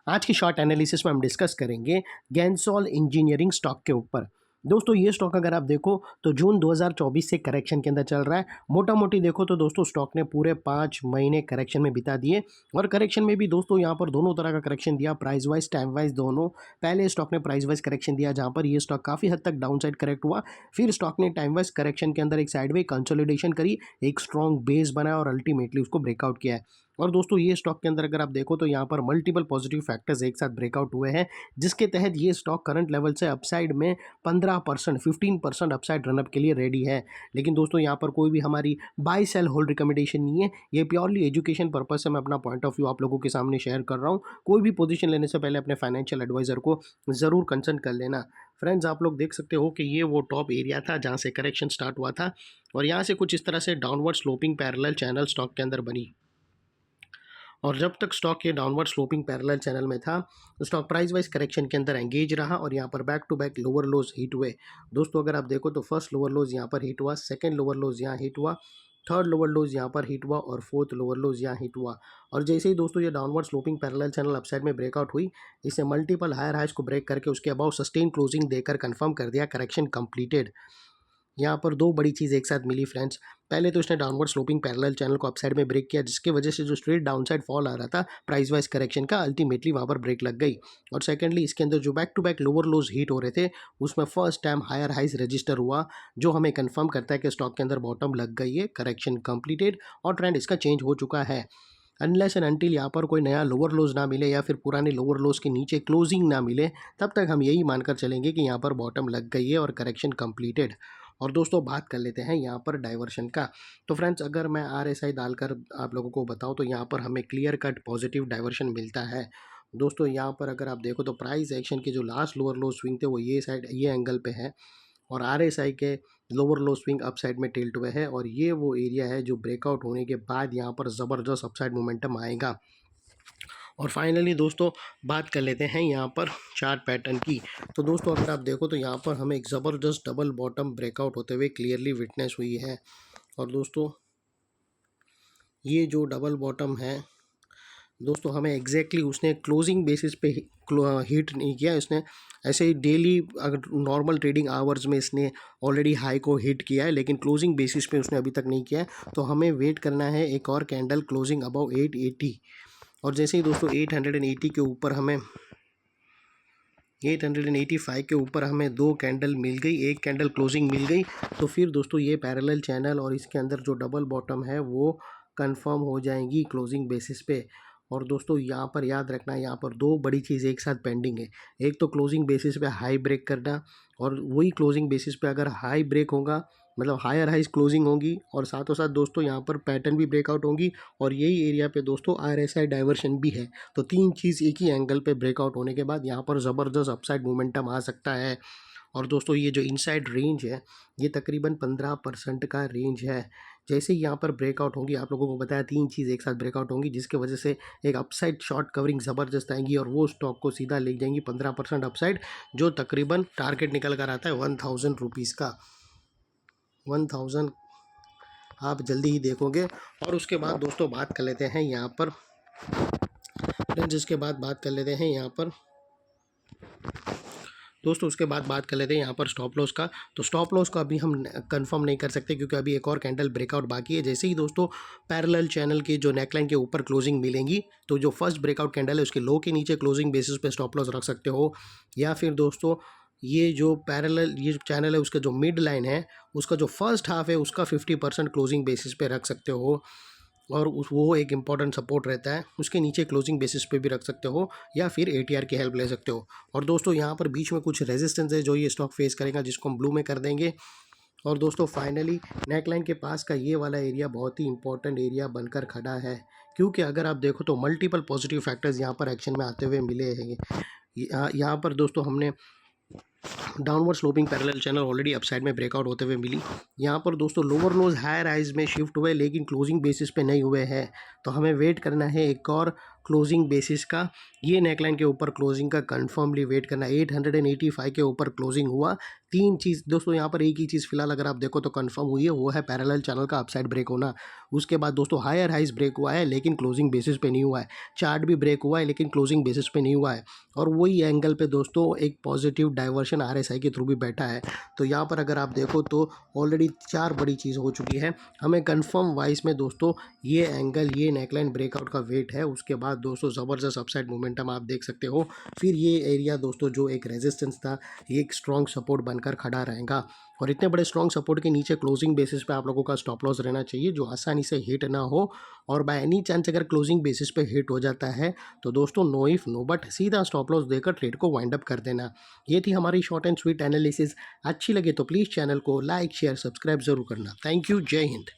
आज की short analysis में हम डिस्कस करेंगे गैंसोल इंजीनियरिंग स्टॉक के ऊपर। दोस्तों ये स्टॉक अगर आप देखो तो जून 2024 से करेक्शन के अंदर चल रहा है। मोटा मोटी देखो तो दोस्तों स्टॉक ने पूरे 5 महीने करेक्शन में बिता दिए और करेक्शन में भी दोस्तों यहाँ पर दोनों तरह का करेक्शन दिया, प्राइस वाइज टाइम वाइज दोनों। पहले स्टॉक ने प्राइस वाइज करेक्शन दिया जहाँ पर ये स्टॉक काफ़ी हद तक डाउन साइड करेक्ट हुआ, फिर स्टॉक ने टाइम वाइज करेक्शन के अंदर एक साइडवे कंसोलिडेशन करी, एक स्ट्रॉन्ग बेस बनाया और अल्टीमेटली उसको ब्रेकआउट किया है। और दोस्तों ये स्टॉक के अंदर अगर आप देखो तो यहाँ पर मल्टीपल पॉजिटिव फैक्टर्स एक साथ ब्रेकआउट हुए हैं, जिसके तहत ये स्टॉक करंट लेवल से अपसाइड में 15% 15% अपसाइड रनअप के लिए रेडी है। लेकिन दोस्तों यहाँ पर कोई भी हमारी बाय सेल होल्ड रिकमेंडेशन नहीं है, ये प्योरली एजुकेशन पर्पज से मैं अपना पॉइंट ऑफ व्यू आप लोगों के सामने शेयर कर रहा हूँ। कोई भी पोजीशन लेने से पहले अपने फाइनेंशियल एडवाइजर को ज़रूर कंसल्ट कर लेना। फ्रेंड्स आप लोग देख सकते हो कि ये वो टॉप एरिया था जहाँ से करेक्शन स्टार्ट हुआ था और यहाँ से कुछ इस तरह से downward sloping parallel channel stock के अंदर बनी और जब तक स्टॉक ये डाउनवर्ड स्लोपिंग पैरेलल चैनल में था तो स्टॉक प्राइस वाइज करेक्शन के अंदर एंगेज रहा और यहाँ पर back to back lower lows hit हुए। दोस्तों अगर आप देखो तो फर्स्ट लोअर लोज यहाँ पर हिट हुआ, सेकंड लोअर लोज यहाँ हिट हुआ, थर्ड लोअर लोज यहाँ पर हिट हुआ और फोर्थ लोअर लोज यहाँ हिट हुआ। और जैसे ही दोस्तों ये downward sloping parallel channel upside में ब्रेकआउट हुई, इसे मल्टीपल हायर हाइज को ब्रेक करके उसके अबाउ सस्टेन क्लोजिंग देकर कंफर्म कर दिया करेक्शन कंप्लीटेड। यहाँ पर दो बड़ी चीज़ एक साथ मिली फ्रेंड्स। पहले तो इसने डाउनवर्ड स्लोपिंग पैरेलल चैनल को अपसाइड में ब्रेक किया, जिसकी वजह से जो स्ट्रेट डाउनसाइड फॉल आ रहा था प्राइस वाइज करेक्शन का, अल्टीमेटली वहाँ पर ब्रेक लग गई। और सेकेंडली इसके अंदर जो back to back lower lows hit हो रहे थे उसमें first time higher highs register हुआ, जो हमें कंफर्म करता है कि स्टॉक के अंदर बॉटम लग गई है, करेक्शन कंप्लीटेड और ट्रेंड इसका चेंज हो चुका है। अनलेस एंड अनटिल यहाँ पर कोई नया लोअर लोज ना मिले या फिर पुराने लोअर लोज के नीचे क्लोजिंग ना मिले, तब तक हम यही मानकर चलेंगे कि यहाँ पर बॉटम लग गई है और करेक्शन कंप्लीटेड। और दोस्तों बात कर लेते हैं यहाँ पर डाइवर्शन का। तो फ्रेंड्स अगर मैं RSI डालकर आप लोगों को बताऊँ तो यहाँ पर हमें क्लियर कट पॉजिटिव डाइवर्शन मिलता है। दोस्तों यहाँ पर अगर आप देखो तो प्राइस एक्शन के जो लास्ट लोअर लो स्विंग थे वो ये साइड ये एंगल पे है और RSI के लोअर लो स्विंग अप साइड में टिल्ट हुए हैं और ये वो एरिया है जो ब्रेकआउट होने के बाद यहाँ पर ज़बरदस्त अपसाइड मोमेंटम आएगा। और फाइनली दोस्तों बात कर लेते हैं यहाँ पर चार्ट पैटर्न की। तो दोस्तों अगर आप देखो तो यहाँ पर हमें एक ज़बरदस्त डबल बॉटम ब्रेकआउट होते हुए क्लियरली विटनेस हुई है। और दोस्तों ये जो डबल बॉटम है दोस्तों हमें एग्जैक्टली उसने क्लोजिंग बेसिस पे हिट नहीं किया, इसने ऐसे ही डेली अगर नॉर्मल ट्रेडिंग आवर्स में इसने ऑलरेडी हाई को हिट किया है, लेकिन क्लोजिंग बेसिस पे उसने अभी तक नहीं किया है। तो हमें वेट करना है एक और कैंडल क्लोजिंग अबाउ 880 और जैसे ही दोस्तों 880 के ऊपर हमें 885 के ऊपर हमें दो कैंडल मिल गई, एक कैंडल क्लोजिंग मिल गई, तो फिर दोस्तों ये पैरेलल चैनल और इसके अंदर जो डबल बॉटम है वो कंफर्म हो जाएंगी क्लोजिंग बेसिस पे। और दोस्तों यहाँ पर याद रखना, यहाँ पर दो बड़ी चीज़ एक साथ पेंडिंग है। एक तो क्लोजिंग बेसिस पे हाई ब्रेक करना और वही क्लोजिंग बेसिस पे अगर हाई ब्रेक होगा मतलब हायर हाइज क्लोजिंग होगी और साथों साथ दोस्तों यहाँ पर पैटर्न भी ब्रेकआउट होंगी और यही एरिया पे दोस्तों RSI डाइवर्शन भी है। तो तीन चीज़ एक ही एंगल पे ब्रेकआउट होने के बाद यहाँ पर ज़बरदस्त अपसाइड मोमेंटम आ सकता है। और दोस्तों ये जो इनसाइड रेंज है ये तकरीबन 15% का रेंज है। जैसे ही यहाँ पर ब्रेकआउट होंगी, आप लोगों को बताया तीन चीज़ एक साथ ब्रेकआउट होंगी, जिसके वजह से एक अपसाइड शॉर्ट कवरिंग ज़बरदस्त आएंगी और वो स्टॉक को सीधा ले जाएंगी 15% अपसाइड, जो तकरीबन टारगेट निकल कर आता है 1000 रुपीज़ का। 1000 आप जल्दी ही देखोगे। और उसके बाद दोस्तों बात कर लेते हैं यहाँ पर फ्रेंड्स, इसके बाद बात कर लेते हैं यहाँ पर दोस्तों उसके बाद बात कर लेते हैं यहाँ पर स्टॉप लॉस का। तो स्टॉप लॉस का अभी हम कंफर्म नहीं कर सकते क्योंकि अभी एक और कैंडल ब्रेकआउट बाकी है। जैसे ही दोस्तों पैरेलल चैनल के जो नेकलाइन के ऊपर क्लोजिंग मिलेंगी तो जो फर्स्ट ब्रेकआउट कैंडल है उसके लो के नीचे क्लोजिंग बेसिस पे स्टॉप लॉस रख सकते हो, या फिर दोस्तों ये जो पैरेलल ये जो चैनल है उसका जो मिड लाइन है उसका जो फर्स्ट हाफ है उसका 50% क्लोजिंग बेसिस पे रख सकते हो और वो एक इम्पॉर्टेंट सपोर्ट रहता है, उसके नीचे क्लोजिंग बेसिस पे भी रख सकते हो या फिर ATR की हेल्प ले सकते हो। और दोस्तों यहाँ पर बीच में कुछ रेजिस्टेंस है जो ये स्टॉक फेस करेगा, जिसको हम ब्लू में कर देंगे। और दोस्तों फाइनली नेकलाइन के पास का ये वाला एरिया बहुत ही इंपॉर्टेंट एरिया बनकर खड़ा है, क्योंकि अगर आप देखो तो मल्टीपल पॉजिटिव फैक्टर्स यहाँ पर एक्शन में आते हुए मिले हैं। यहाँ पर दोस्तों हमने downward sloping parallel channel already upside में ब्रेकआउट होते हुए मिली। यहाँ पर दोस्तों लोअर लोज हायर हाइज में शिफ्ट हुए लेकिन क्लोजिंग बेसिस पे नहीं हुए हैं, तो हमें वेट करना है एक और क्लोजिंग बेसिस का ये नेकलाइन के ऊपर क्लोजिंग का कंफर्मली वेट करना। 885 के ऊपर क्लोजिंग हुआ। तीन चीज़ दोस्तों यहाँ पर एक ही चीज़ फिलहाल अगर आप देखो तो कंफर्म हुई है, वो है पैरेलल चैनल का अपसाइड ब्रेक होना। उसके बाद दोस्तों हायर हाइज ब्रेक हुआ है लेकिन क्लोजिंग बेसिस पे नहीं हुआ है। चार्ट भी ब्रेक हुआ है लेकिन क्लोजिंग बेसिस पे नहीं हुआ है। और वही एंगल पे दोस्तों एक पॉजिटिव डाइवर्शन RSI के थ्रू भी बैठा है। तो यहाँ पर अगर आप देखो तो ऑलरेडी 4 बड़ी चीज़ हो चुकी है। हमें कंफर्म वाइज में दोस्तों ये एंगल, ये नेकलाइन ब्रेकआउट का वेट है। उसके बाद दोस्तों ज़बरदस्त अपसाइड मोमेंटम आप देख सकते हो। फिर ये एरिया दोस्तों जो एक रेजिस्टेंस था, ये एक स्ट्रॉन्ग सपोर्ट बनकर खड़ा रहेगा। और इतने बड़े स्ट्रॉन्ग सपोर्ट के नीचे क्लोजिंग बेसिस पे आप लोगों का स्टॉप लॉस रहना चाहिए जो आसानी से हिट ना हो। और बाय एनी चांस अगर क्लोजिंग बेसिस पे हिट हो जाता है तो दोस्तों नो इफ नो बट सीधा स्टॉप लॉस देकर ट्रेड को वाइंड अप कर देना। ये थी हमारी शॉर्ट एंड स्वीट एनालिसिस। अच्छी लगे तो प्लीज़ चैनल को लाइक शेयर सब्सक्राइब ज़रूर करना। Thank you. जय हिंद।